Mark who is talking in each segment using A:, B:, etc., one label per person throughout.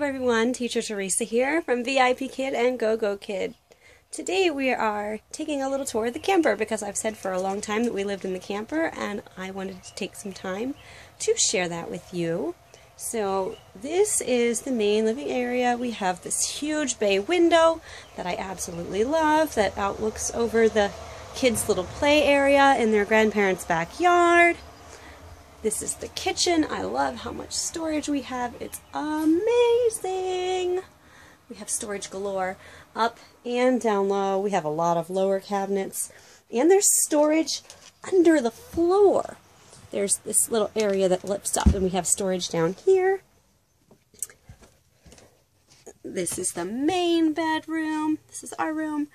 A: Hello everyone, Teacher Teresa here from VIPKid and GoGoKid. Today we are taking a little tour of the camper because I've said for a long time that we lived in the camper and I wanted to take some time to share that with you. So this is the main living area. We have this huge bay window that I absolutely love that outlooks over the kids' little play area in their grandparents' backyard. This is the kitchen. I love how much storage we have. It's amazing. We have storage galore up and down low. We have a lot of lower cabinets. And there's storage under the floor. There's this little area that lifts up and we have storage down here. This is the main bedroom. This is our room.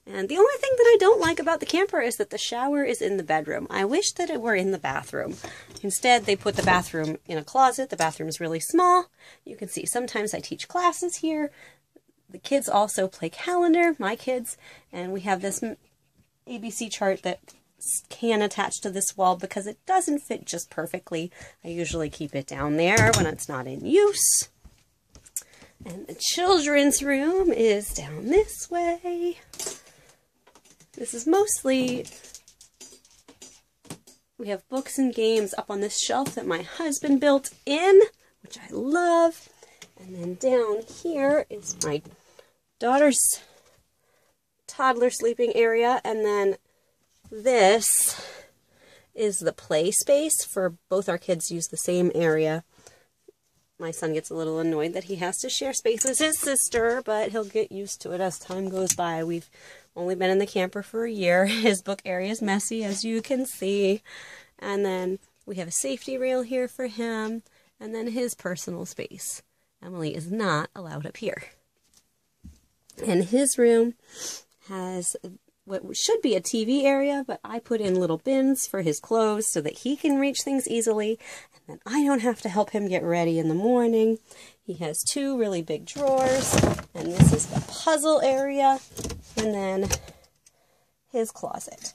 A: And the only thing that I don't like about the camper is that the shower is in the bedroom. I wish that it were in the bathroom. Instead, they put the bathroom in a closet. The bathroom is really small. You can see sometimes I teach classes here. The kids also play calendar, my kids, and we have this ABC chart that can attach to this wall because it doesn't fit just perfectly. I usually keep it down there when it's not in use. And the children's room is down this way. This is mostly, we have books and games up on this shelf that my husband built in, which I love. And then down here is my daughter's toddler sleeping area. And then this is the play space for both our kids use the same area. My son gets a little annoyed that he has to share space with his sister, but he'll get used to it as time goes by. We've only been in the camper for a year. His book area is messy, as you can see. And then we have a safety rail here for him, and then his personal space. Emily is not allowed up here. And his room has what should be a TV area, but I put in little bins for his clothes so that he can reach things easily, and then I don't have to help him get ready in the morning. He has two really big drawers, and this is the puzzle area, and then his closet.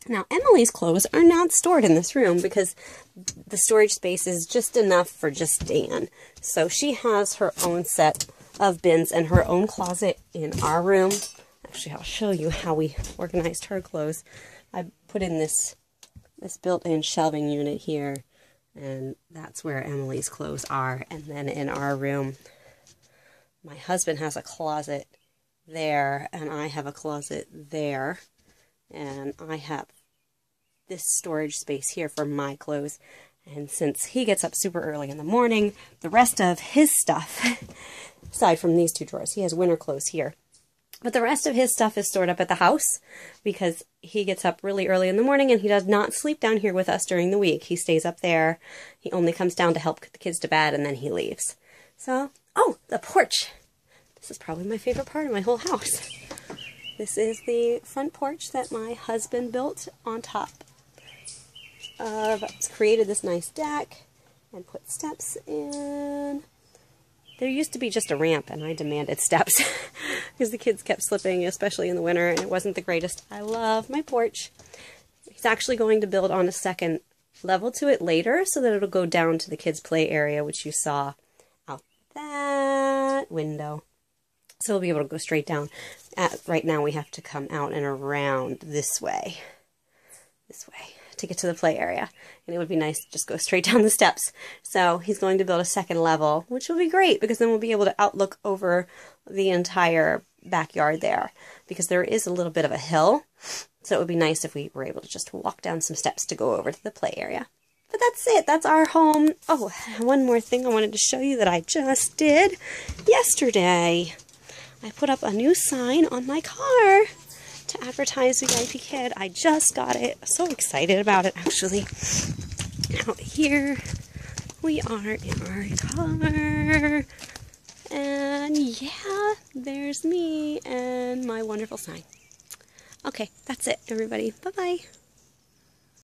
A: Now, Emily's clothes are not stored in this room because the storage space is just enough for just Dan. So she has her own set of bins and her own closet in our room. Actually, I'll show you how we organized her clothes. I put in this built-in shelving unit here, and that's where Emily's clothes are. And then in our room, my husband has a closet there, and I have a closet there. And I have this storage space here for my clothes. And since he gets up super early in the morning, the rest of his stuff, aside from these two drawers, he has winter clothes here. But the rest of his stuff is stored up at the house because he gets up really early in the morning and he does not sleep down here with us during the week. He stays up there. He only comes down to help put the kids to bed and then he leaves. So, oh, the porch. This is probably my favorite part of my whole house. This is the front porch that my husband built on top of, created this nice deck and put steps in. There used to be just a ramp, and I demanded steps because the kids kept slipping, especially in the winter, and it wasn't the greatest. I love my porch. He's actually going to build on a second level to it later so that it'll go down to the kids' play area, which you saw out that window. So we'll be able to go straight down. Right now we have to come out and around this way to get to the play area. And it would be nice to just go straight down the steps. So he's going to build a second level, which will be great because then we'll be able to outlook over the entire backyard there. Because there is a little bit of a hill. So it would be nice if we were able to just walk down some steps to go over to the play area. But that's it. That's our home. Oh, one more thing I wanted to show you that I just did yesterday. I put up a new sign on my car to advertise VIPKid. I just got it. So excited about it, actually. Out here, we are in our car. And yeah, there's me and my wonderful sign. Okay, that's it, everybody. Bye-bye.